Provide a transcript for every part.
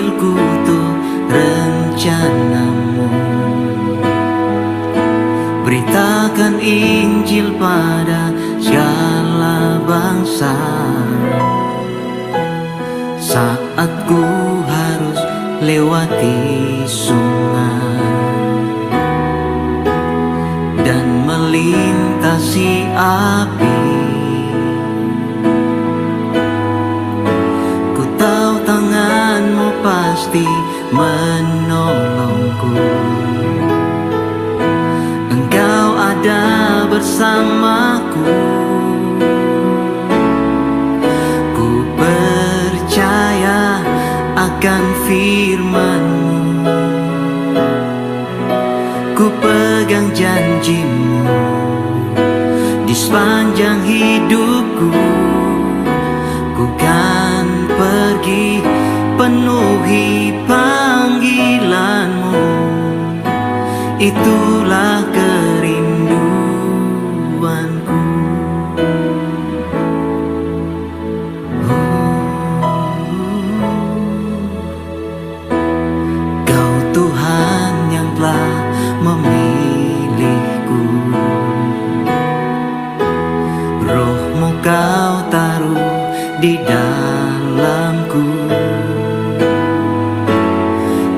memanggilku tuh rencanamu. Beritakan Injil pada segala bangsa. Saat ku harus lewati sungai dan melintasi api, ku tahu tanganmu pasti menolongku. Engkau ada bersamaku. Ku percaya akan firman-Mu. Ku pegang janji-Mu di sepanjang hidupku. Ku kan pergi penuhi panggilan-Mu. Itulah kerinduanku. Kau Tuhan yang telah memilihku. Roh-Mu Kau taruh di dalamku.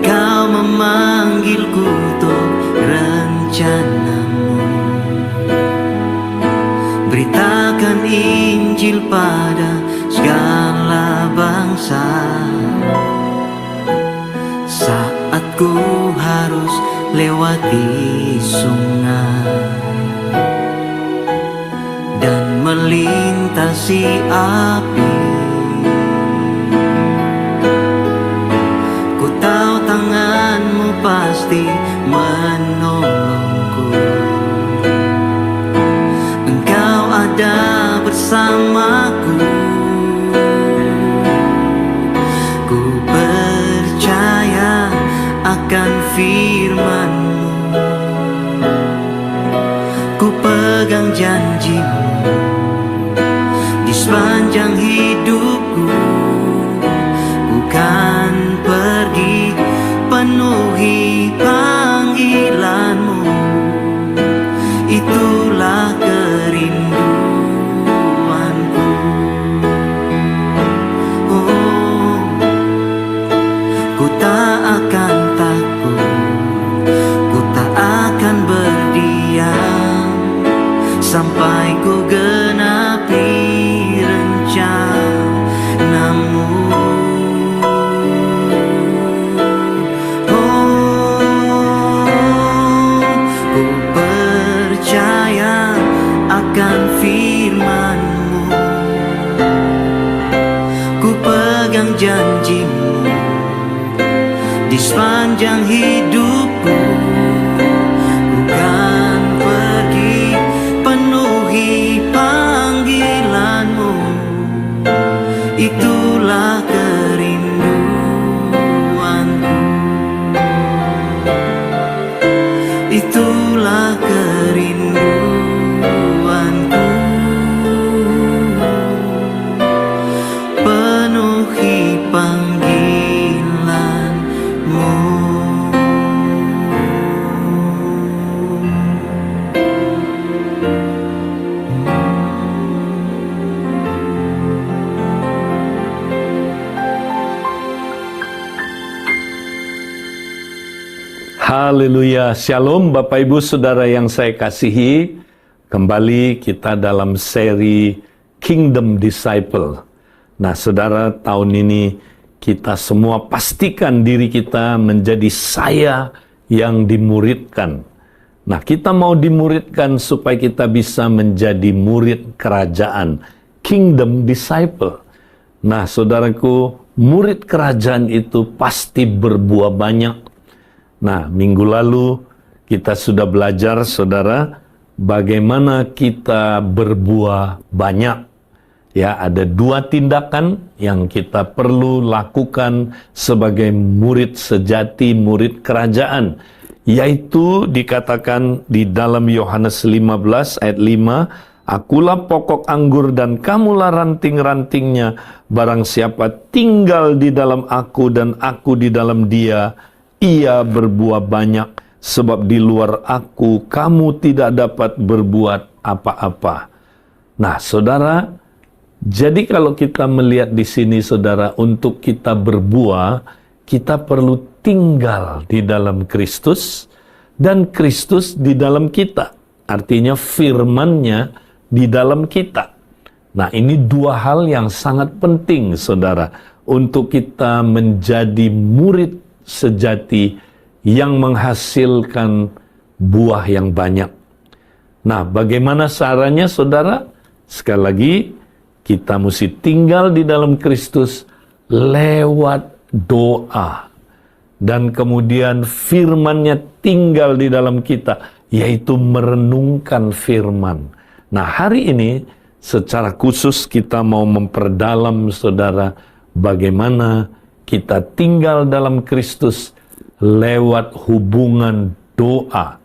Kau memanggilku untuk rencana-Mu. Beritakan Injil pada segala bangsa. Saat ku harus lewati sungai dan melintasi api, ku tahu tangan-Mu pasti menolongku. Engkau ada bersamaku. Ku percaya akan firman-Mu. Ku pegang janji-Mu di sepanjang hidupku. Ku kan pergi penuhi panggilan-Mu. Itulah kerinduanku. Oh, ku tak akan takut, ku tak akan berdiam sampai ku genapi rencana-Mu. Akan firman-Mu. Ku pegang janji-Mu di sepanjang hidupku. Ku kan pergi penuhi panggilan-Mu. Itulah kerinduanku. Itulah kerinduanku. Penuhi panggilan-Mu. Haleluya, Shalom Bapak Ibu Saudara yang saya kasihi. Kembali kita dalam seri Kingdom Disciple. Nah saudara, tahun ini kita semua pastikan diri kita menjadi saya yang dimuridkan. Nah kita mau dimuridkan supaya kita bisa menjadi murid kerajaan, Kingdom Disciple. Nah saudaraku, murid kerajaan itu pasti berbuah banyak. Nah, minggu lalu kita sudah belajar, saudara, bagaimana kita berbuah banyak. Ya, ada 2 tindakan yang kita perlu lakukan sebagai murid sejati, murid kerajaan. Yaitu dikatakan di dalam Yohanes 15 ayat 5, Akulah pokok anggur dan kamulah ranting-rantingnya. Barang siapa tinggal di dalam aku dan aku di dalam dia, ia berbuah banyak. Sebab di luar aku, kamu tidak dapat berbuat apa-apa. Nah, saudara, jadi kalau kita melihat di sini, saudara, untuk kita berbuah, kita perlu tinggal di dalam Kristus dan Kristus di dalam kita. Artinya firman-Nya di dalam kita. Nah, ini dua hal yang sangat penting, saudara, untuk kita menjadi murid sejati yang menghasilkan buah yang banyak. Nah, bagaimana caranya, saudara? Sekali lagi, kita mesti tinggal di dalam Kristus lewat doa. Dan kemudian firman-Nya tinggal di dalam kita, yaitu merenungkan firman. Nah, hari ini secara khusus kita mau memperdalam, saudara, bagaimana kita tinggal dalam Kristus lewat hubungan doa.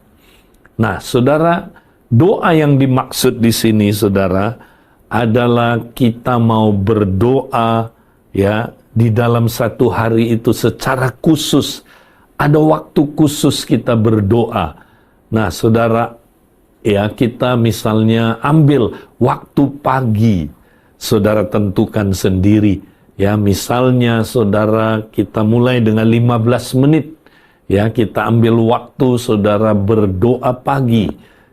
Nah, saudara, doa yang dimaksud di sini, saudara, adalah kita mau berdoa, ya, di dalam satu hari itu secara khusus. Ada waktu khusus kita berdoa. Nah, saudara, ya, kita misalnya ambil waktu pagi, saudara tentukan sendiri. Ya, misalnya saudara kita mulai dengan 15 menit. Ya, kita ambil waktu saudara berdoa pagi,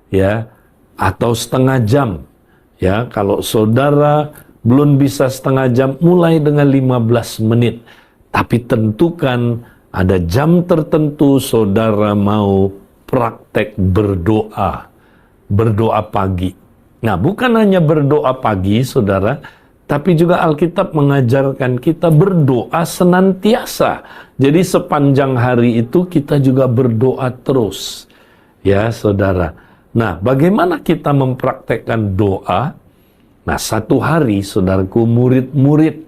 ya, atau setengah jam. Ya, kalau saudara belum bisa setengah jam, mulai dengan 15 menit. Tapi tentukan ada jam tertentu saudara mau praktek berdoa. Berdoa pagi. Nah, bukan hanya berdoa pagi, saudara, tapi juga Alkitab mengajarkan kita berdoa senantiasa. Jadi sepanjang hari itu kita juga berdoa terus. Ya, saudara. Nah, bagaimana kita mempraktekkan doa? Nah, satu hari, saudaraku, murid-murid,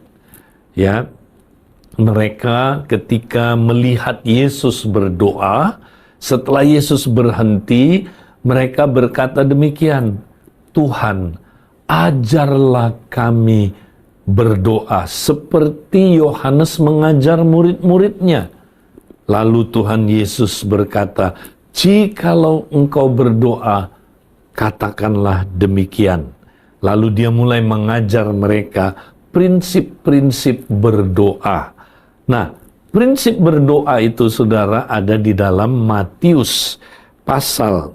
ya, mereka ketika melihat Yesus berdoa, setelah Yesus berhenti, mereka berkata demikian, Tuhan, ajarlah kami berdoa seperti Yohanes mengajar murid-muridnya. Lalu Tuhan Yesus berkata, jikalau engkau berdoa, katakanlah demikian. Lalu dia mulai mengajar mereka prinsip-prinsip berdoa. Nah, prinsip berdoa itu, saudara, ada di dalam Matius pasal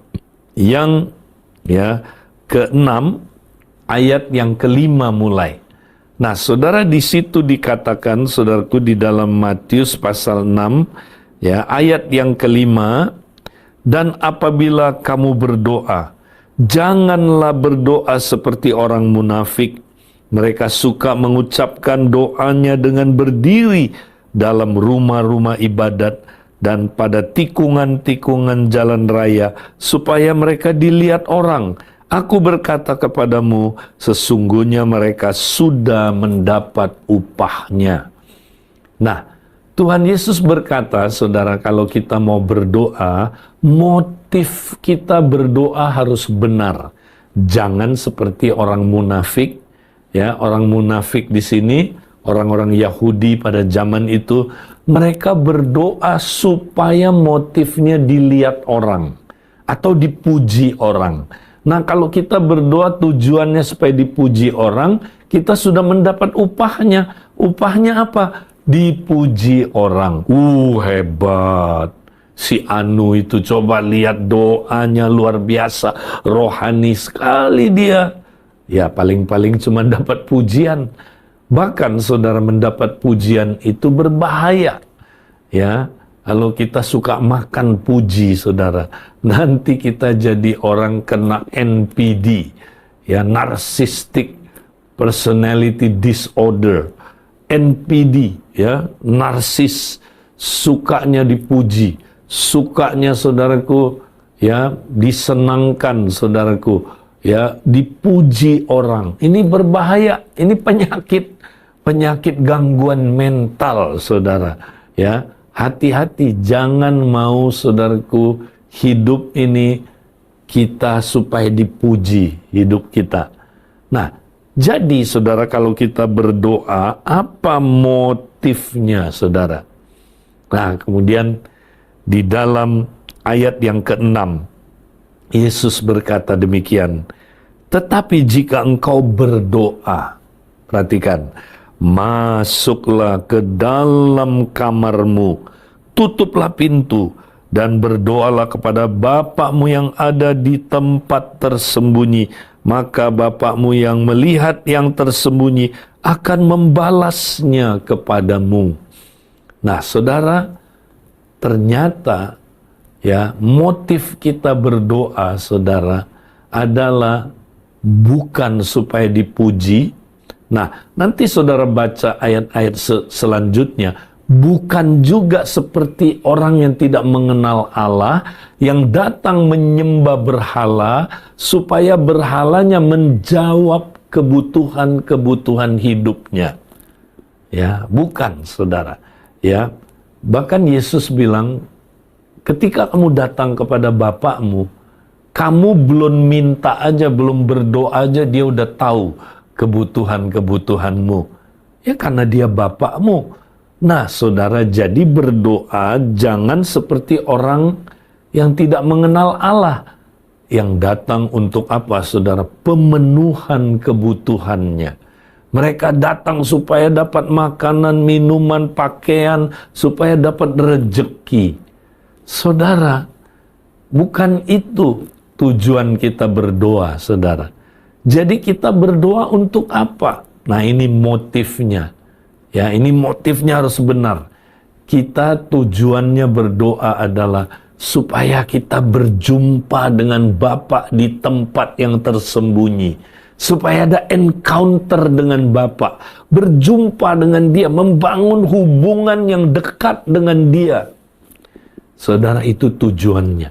yang ke-6 ayat yang ke-5 mulai. Nah, saudara, di situ dikatakan, saudaraku, di dalam Matius pasal 6 ya, ayat yang ke-5, dan apabila kamu berdoa, janganlah berdoa seperti orang munafik. Mereka suka mengucapkan doanya dengan berdiri dalam rumah-rumah ibadat dan pada tikungan-tikungan jalan raya, supaya mereka dilihat orang. Aku berkata kepadamu, sesungguhnya mereka sudah mendapat upahnya. Nah, Tuhan Yesus berkata, saudara, kalau kita mau berdoa, motif kita berdoa harus benar. Jangan seperti orang munafik. Ya, orang munafik di sini, orang-orang Yahudi pada zaman itu, mereka berdoa supaya motifnya dilihat orang atau dipuji orang. Nah, kalau kita berdoa tujuannya supaya dipuji orang, kita sudah mendapat upahnya. Upahnya apa? Dipuji orang. Hebat. Si Anu itu, coba lihat doanya luar biasa. Rohani sekali dia. Ya, paling-paling cuma dapat pujian. Bahkan saudara, mendapat pujian itu berbahaya. Ya, kalau kita suka makan puji, saudara, nanti kita jadi orang kena NPD, ya, Narcissistic Personality Disorder, NPD, ya, narsis, sukanya dipuji, sukanya, saudaraku, ya, disenangkan, saudaraku, ya, dipuji orang. Ini berbahaya, ini penyakit gangguan mental, saudara, ya. Hati-hati, jangan mau, saudaraku, hidup ini kita supaya dipuji hidup kita. Nah, jadi saudara, kalau kita berdoa, apa motifnya saudara? Nah, kemudian di dalam ayat yang ke-6, Yesus berkata demikian, tetapi jika engkau berdoa, perhatikan, masuklah ke dalam kamarmu, tutuplah pintu, dan berdoalah kepada Bapakmu yang ada di tempat tersembunyi. Maka Bapakmu yang melihat yang tersembunyi akan membalasnya kepadamu. Nah, saudara, ternyata ya, motif kita berdoa, saudara, adalah bukan supaya dipuji. Nah, nanti saudara baca ayat-ayat selanjutnya, bukan juga seperti orang yang tidak mengenal Allah, yang datang menyembah berhala, supaya berhalanya menjawab kebutuhan-kebutuhan hidupnya. Ya, bukan, saudara. Ya, bahkan Yesus bilang, ketika kamu datang kepada Bapakmu, kamu belum minta aja, belum berdoa aja, dia udah tahu kebutuhan-kebutuhanmu. Ya, karena dia Bapakmu. Nah, saudara, jadi berdoa jangan seperti orang yang tidak mengenal Allah, yang datang untuk apa, saudara? Pemenuhan kebutuhannya. Mereka datang supaya dapat makanan, minuman, pakaian, supaya dapat rezeki. Saudara, bukan itu tujuan kita berdoa, saudara. Jadi kita berdoa untuk apa? Nah, ini motifnya. Ya, ini motifnya harus benar. Kita tujuannya berdoa adalah supaya kita berjumpa dengan Bapa di tempat yang tersembunyi. Supaya ada encounter dengan Bapa. Berjumpa dengan Dia, membangun hubungan yang dekat dengan Dia. Saudara, itu tujuannya.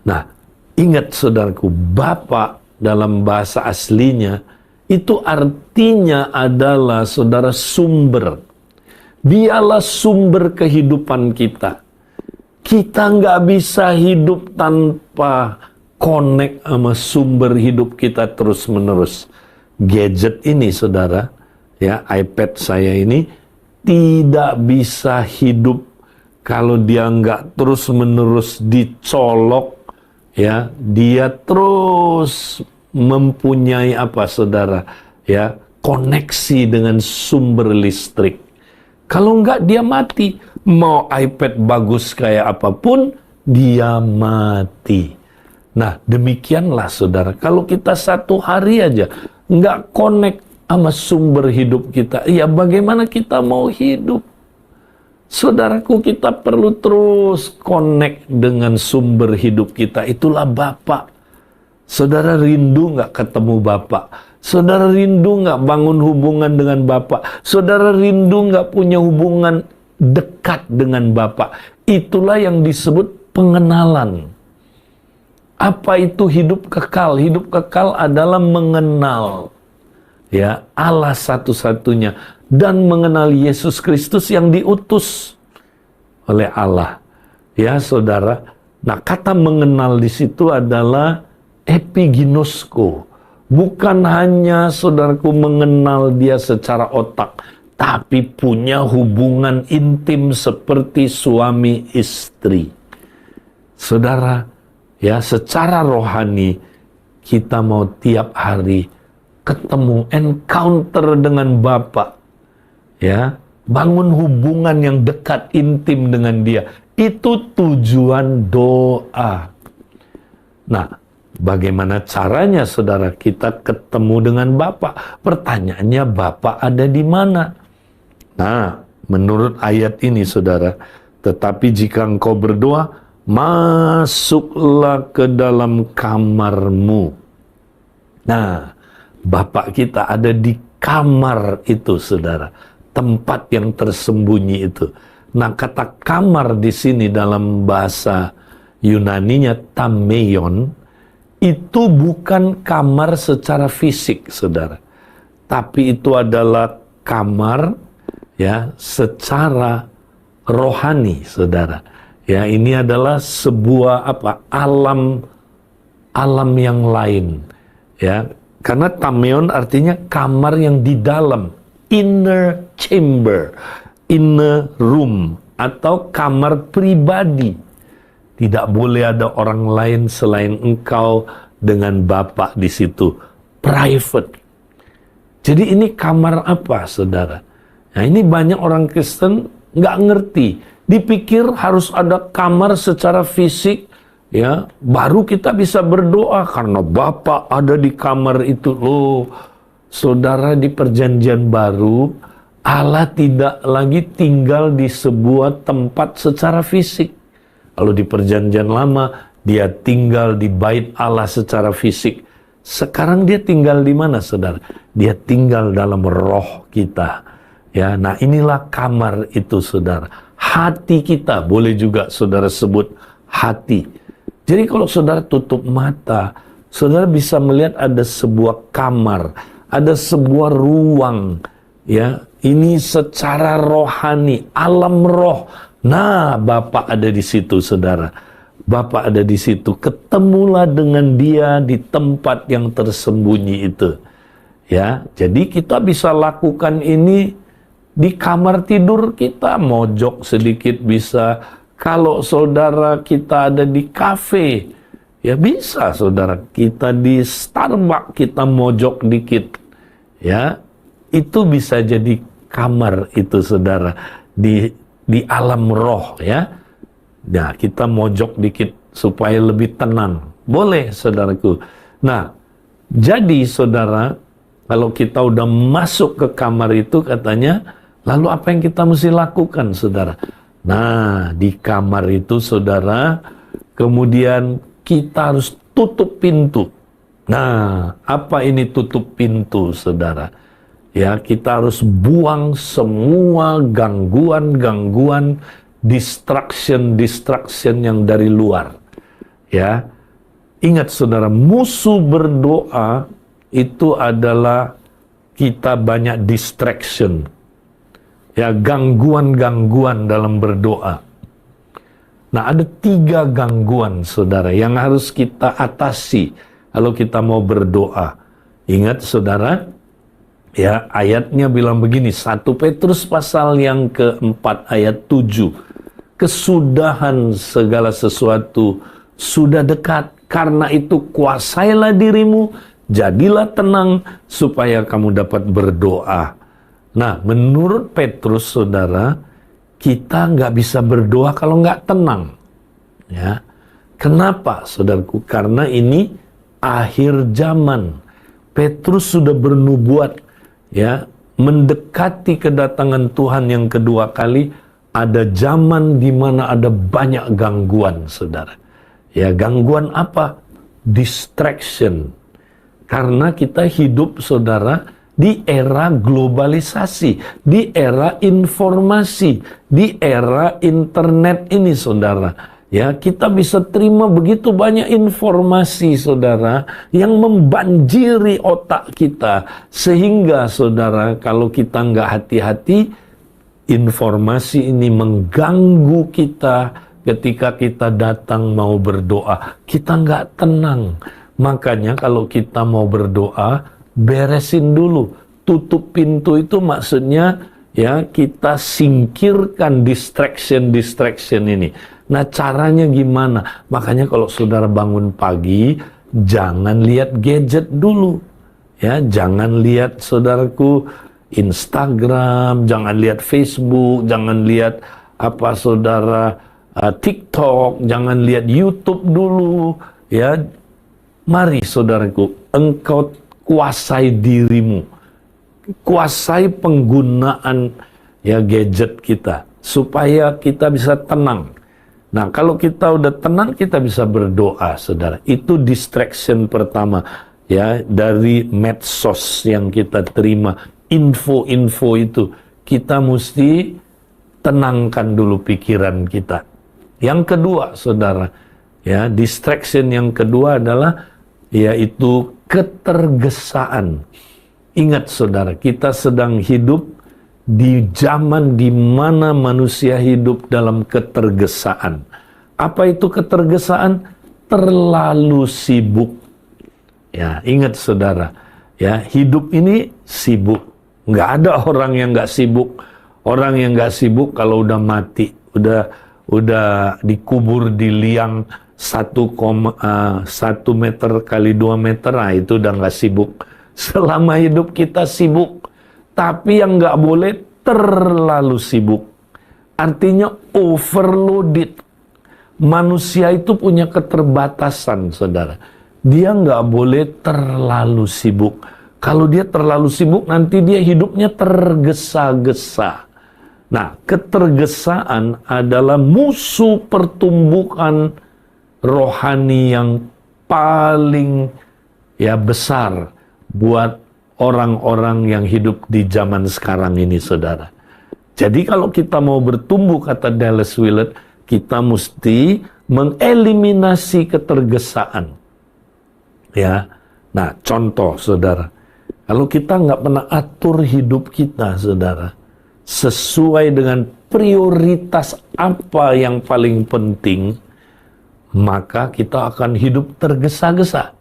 Nah, ingat saudaraku, Bapa dalam bahasa aslinya itu artinya adalah, saudara, sumber. Dialah sumber kehidupan kita. Kita nggak bisa hidup tanpa connect sama sumber hidup kita terus-menerus. Gadget ini, saudara, ya, iPad saya ini tidak bisa hidup kalau dia nggak terus-menerus dicolok, ya, dia terus mempunyai apa, saudara, ya, koneksi dengan sumber listrik. Kalau enggak, dia mati. Mau iPad bagus kayak apapun, dia mati. Nah, demikianlah, saudara, kalau kita satu hari aja enggak connect sama sumber hidup kita, ya bagaimana kita mau hidup? Saudaraku, kita perlu terus connect dengan sumber hidup kita. Itulah Bapa. Saudara rindu nggak ketemu Bapak? Saudara rindu nggak bangun hubungan dengan Bapak? Saudara rindu nggak punya hubungan dekat dengan Bapak? Itulah yang disebut pengenalan. Apa itu hidup kekal? Hidup kekal adalah mengenal, ya, Allah satu-satunya dan mengenal Yesus Kristus yang diutus oleh Allah. Ya, saudara. Nah, kata mengenal di situ adalah epiginosko. Bukan hanya, saudaraku, mengenal dia secara otak, tapi punya hubungan intim seperti suami istri. Saudara, ya, secara rohani kita mau tiap hari ketemu, encounter dengan Bapa. Ya, bangun hubungan yang dekat, intim dengan dia. Itu tujuan doa. Nah, bagaimana caranya, saudara, kita ketemu dengan Bapa? Pertanyaannya, Bapa ada di mana? Nah, menurut ayat ini, saudara, tetapi jika engkau berdoa, masuklah ke dalam kamarmu. Nah, Bapa kita ada di kamar itu, saudara, tempat yang tersembunyi itu. Nah, kata kamar di sini dalam bahasa Yunaninya tameion, itu bukan kamar secara fisik, saudara, tapi itu adalah kamar, ya, secara rohani, saudara. Ya, ini adalah sebuah apa, alam alam yang lain. Ya, karena tameon artinya kamar yang di dalam, inner chamber, inner room, atau kamar pribadi. Tidak boleh ada orang lain selain engkau dengan Bapa di situ. Private. Jadi ini kamar apa, saudara? Nah, ini banyak orang Kristen nggak ngerti. Dipikir harus ada kamar secara fisik, ya, baru kita bisa berdoa karena Bapa ada di kamar itu. Loh, saudara, di perjanjian baru, Allah tidak lagi tinggal di sebuah tempat secara fisik. Kalau di perjanjian lama, dia tinggal di bait Allah secara fisik. Sekarang dia tinggal di mana, saudara? Dia tinggal dalam roh kita. Ya, nah inilah kamar itu, saudara. Hati kita, boleh juga saudara sebut hati. Jadi kalau saudara tutup mata, saudara bisa melihat ada sebuah kamar, ada sebuah ruang, ya. Ini secara rohani, alam roh. Nah, Bapa ada di situ, saudara. Bapa ada di situ. Ketemulah dengan dia di tempat yang tersembunyi itu. Ya, jadi kita bisa lakukan ini di kamar tidur kita, mojok sedikit bisa. Kalau saudara kita ada di kafe, ya bisa, saudara. Kita di Starbucks, kita mojok dikit. Ya, itu bisa jadi kamar itu, saudara. Di alam roh, ya. Nah, kita mojok dikit supaya lebih tenang. Boleh, saudaraku. Nah, jadi saudara, kalau kita udah masuk ke kamar itu katanya, lalu apa yang kita mesti lakukan, saudara? Nah, di kamar itu, saudara, kemudian kita harus tutup pintu. Nah, apa ini tutup pintu, saudara? Ya, kita harus buang semua gangguan-gangguan, distraction yang dari luar. Ya, ingat, saudara, musuh berdoa itu adalah kita banyak distraction. Ya, gangguan-gangguan dalam berdoa. Nah, ada 3 gangguan, saudara, yang harus kita atasi kalau kita mau berdoa. Ingat, saudara, ya, ayatnya bilang begini, 1 Petrus pasal yang ke-4 ayat 7. Kesudahan segala sesuatu sudah dekat, karena itu kuasailah dirimu, jadilah tenang, supaya kamu dapat berdoa. Nah, menurut Petrus, saudara, kita nggak bisa berdoa kalau nggak tenang. Ya, kenapa, saudaraku? Karena ini akhir zaman. Petrus sudah bernubuat, ya, mendekati kedatangan Tuhan yang kedua kali. Ada zaman di mana ada banyak gangguan, saudara. Ya, gangguan apa? Distraction. Karena kita hidup, saudara, di era globalisasi, di era informasi, di era internet ini, saudara. Ya, kita bisa terima begitu banyak informasi, saudara, yang membanjiri otak kita. Sehingga, saudara, kalau kita nggak hati-hati, informasi ini mengganggu kita ketika kita datang mau berdoa. Kita nggak tenang. Makanya kalau kita mau berdoa, beresin dulu, tutup pintu itu maksudnya, ya, kita singkirkan distraction ini. Nah, caranya gimana? Makanya kalau saudara bangun pagi, jangan lihat gadget dulu, ya, jangan lihat, saudaraku, Instagram, jangan lihat Facebook, jangan lihat apa, saudara, TikTok, jangan lihat YouTube dulu, ya. Mari, saudaraku, engkau kuasai dirimu, kuasai penggunaan, ya, gadget kita, supaya kita bisa tenang. Nah, kalau kita udah tenang, kita bisa berdoa, saudara. Itu distraction pertama, ya, dari medsos yang kita terima, info-info itu. Kita mesti tenangkan dulu pikiran kita. Yang kedua, saudara, ya, distraction yang kedua adalah, yaitu ketergesaan. Ingat, saudara, kita sedang hidup di zaman di mana manusia hidup dalam ketergesaan. Apa itu ketergesaan? terlalu sibuk. Ya, ingat saudara, ya, hidup ini sibuk. Nggak ada orang yang nggak sibuk. Orang yang nggak sibuk kalau udah mati, udah dikubur di liang 1 meter kali 2 meter, nah itu udah nggak sibuk. Selama hidup kita sibuk, tapi yang nggak boleh terlalu sibuk. Artinya overloaded. Manusia itu punya keterbatasan, saudara. Dia nggak boleh terlalu sibuk. Kalau dia terlalu sibuk, nanti dia hidupnya tergesa-gesa. Nah, ketergesaan adalah musuh pertumbuhan rohani yang paling besar buat orang-orang yang hidup di zaman sekarang ini, saudara. Jadi kalau kita mau bertumbuh, kata Dallas Willard, kita mesti mengeliminasi ketergesaan. Ya, nah contoh, saudara, kalau kita nggak pernah atur hidup kita, saudara, sesuai dengan prioritas apa yang paling penting, maka kita akan hidup tergesa-gesa.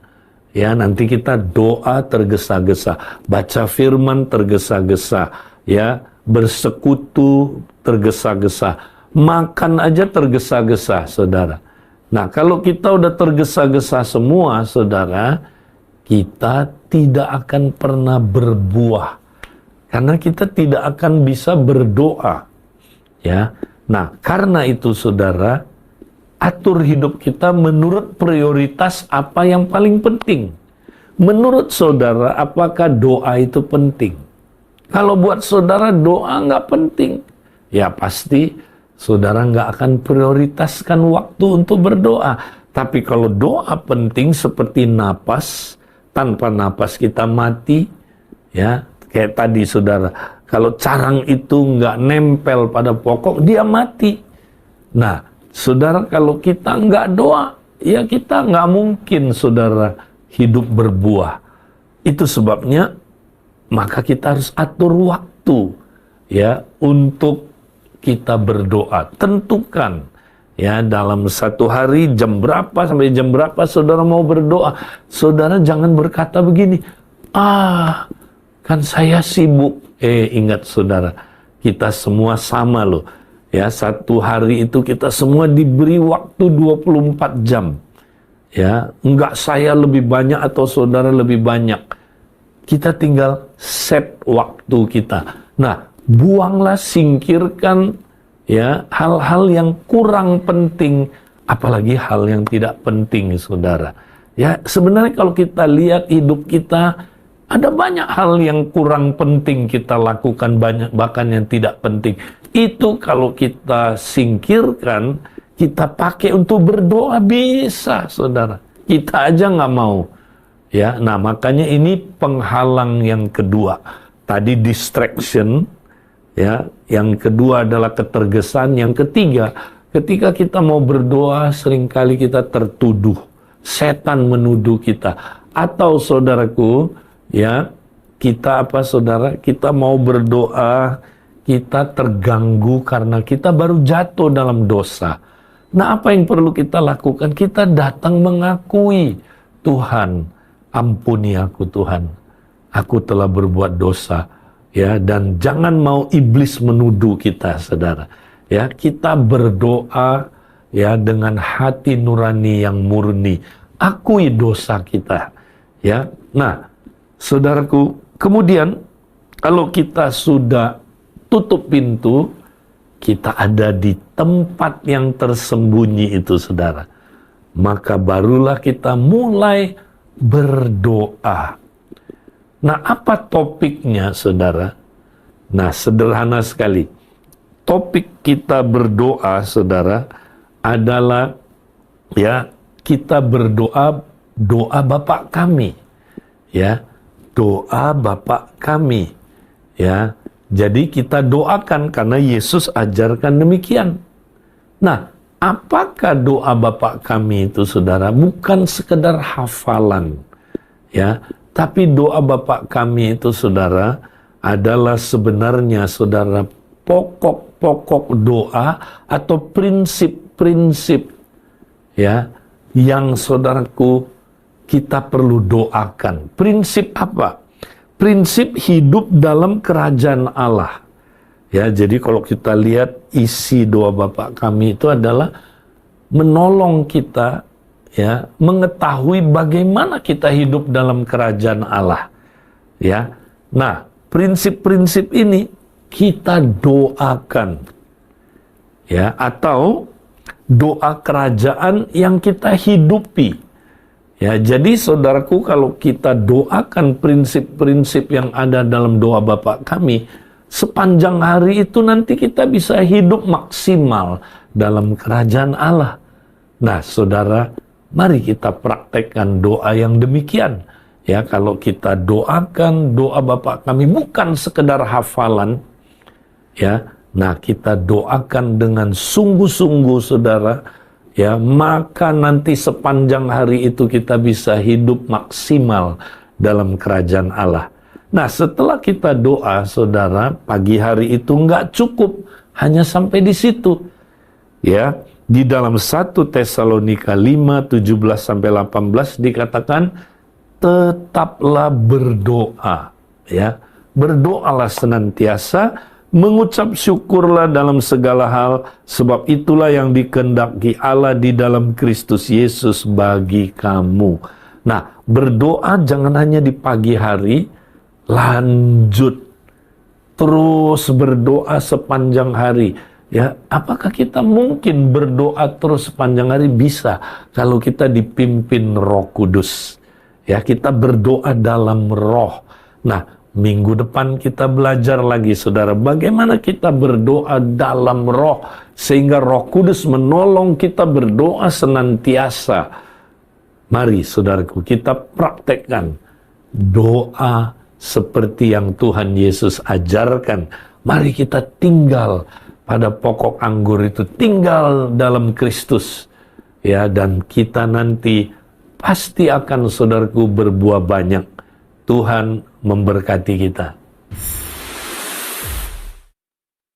Ya, nanti kita doa tergesa-gesa, baca firman tergesa-gesa, ya, bersekutu tergesa-gesa. Makan aja tergesa-gesa, saudara. Nah, kalau kita udah tergesa-gesa semua, saudara, kita tidak akan pernah berbuah. Karena kita tidak akan bisa berdoa. Ya. Nah, karena itu, saudara, atur hidup kita menurut prioritas apa yang paling penting. Menurut saudara, apakah doa itu penting? Kalau buat saudara doa nggak penting, ya pasti saudara nggak akan prioritaskan waktu untuk berdoa. Tapi kalau doa penting seperti napas, tanpa napas kita mati, ya kayak tadi saudara, kalau carang itu nggak nempel pada pokok, dia mati. Nah, saudara, kalau kita nggak doa, ya kita nggak mungkin saudara hidup berbuah. Itu sebabnya maka kita harus atur waktu, ya, untuk kita berdoa. Tentukan, ya, dalam satu hari jam berapa sampai jam berapa saudara mau berdoa. Saudara jangan berkata begini, kan saya sibuk. Ingat saudara, kita semua sama loh. Ya, satu hari itu kita semua diberi waktu 24 jam. Ya, enggak saya lebih banyak atau saudara lebih banyak. Kita tinggal set waktu kita. Nah, buanglah, singkirkan, ya, hal-hal yang kurang penting, apalagi hal yang tidak penting, saudara. Ya, sebenarnya kalau kita lihat hidup kita, ada banyak hal yang kurang penting kita lakukan, banyak bahkan yang tidak penting. Itu kalau kita singkirkan, kita pakai untuk berdoa bisa, saudara. Kita aja nggak mau. Ya, nah makanya ini penghalang yang kedua. Tadi distraction, ya. Yang kedua adalah ketergesan. Yang ketiga, ketika kita mau berdoa, seringkali kita tertuduh. Setan menuduh kita. Atau saudaraku, ya, kita apa saudara? Kita mau berdoa, kita terganggu karena kita baru jatuh dalam dosa. Nah, apa yang perlu kita lakukan? Kita datang mengakui, Tuhan, ampuni aku Tuhan. Aku telah berbuat dosa. Ya, dan jangan mau iblis menuduh kita, saudara. Ya, kita berdoa, ya, dengan hati nurani yang murni. Akui dosa kita. Ya. Nah, saudaraku, kemudian kalau kita sudah tutup pintu, kita ada di tempat yang tersembunyi itu, saudara. Maka barulah kita mulai berdoa. Nah, apa topiknya, saudara? Nah, sederhana sekali. Topik kita berdoa, saudara, adalah, ya, kita berdoa, doa Bapa kami. Ya, doa Bapa kami. Ya, jadi kita doakan karena Yesus ajarkan demikian. Nah, apakah doa Bapa kami itu, saudara? Bukan sekedar hafalan, ya, tapi doa Bapa kami itu, saudara, adalah sebenarnya, saudara, pokok-pokok doa atau prinsip-prinsip, ya, yang saudaraku kita perlu doakan. Prinsip apa? Prinsip hidup dalam kerajaan Allah. Ya, jadi kalau kita lihat isi doa Bapa kami itu adalah menolong kita ya mengetahui bagaimana kita hidup dalam kerajaan Allah. Ya. Nah, prinsip-prinsip ini kita doakan. Ya, atau doa kerajaan yang kita hidupi. Ya, jadi saudaraku, kalau kita doakan prinsip-prinsip yang ada dalam doa Bapa kami, sepanjang hari itu nanti kita bisa hidup maksimal dalam kerajaan Allah. Nah, saudara, mari kita praktekkan doa yang demikian. Ya, kalau kita doakan doa Bapa kami bukan sekedar hafalan, ya, nah kita doakan dengan sungguh-sungguh, saudara, ya, maka nanti sepanjang hari itu kita bisa hidup maksimal dalam kerajaan Allah. Nah, setelah kita doa, saudara, pagi hari itu nggak cukup hanya sampai di situ. Ya, di dalam 1 Tesalonika 5:17-18 dikatakan, tetaplah berdoa. Ya, berdoalah senantiasa, mengucap syukurlah dalam segala hal, sebab itulah yang dikehendaki Allah di dalam Kristus Yesus bagi kamu. Nah, berdoa jangan hanya di pagi hari, lanjut terus berdoa sepanjang hari. Ya, apakah kita mungkin berdoa terus sepanjang hari? Bisa, kalau kita dipimpin Roh Kudus. Ya, kita berdoa dalam roh. Nah, minggu depan kita belajar lagi, saudara, bagaimana kita berdoa dalam roh, sehingga Roh Kudus menolong kita berdoa senantiasa. Mari, saudaraku, kita praktekkan doa seperti yang Tuhan Yesus ajarkan. Mari kita tinggal pada pokok anggur itu, tinggal dalam Kristus. Ya, dan kita nanti pasti akan, saudaraku, berbuah banyak. Tuhan memberkati kita.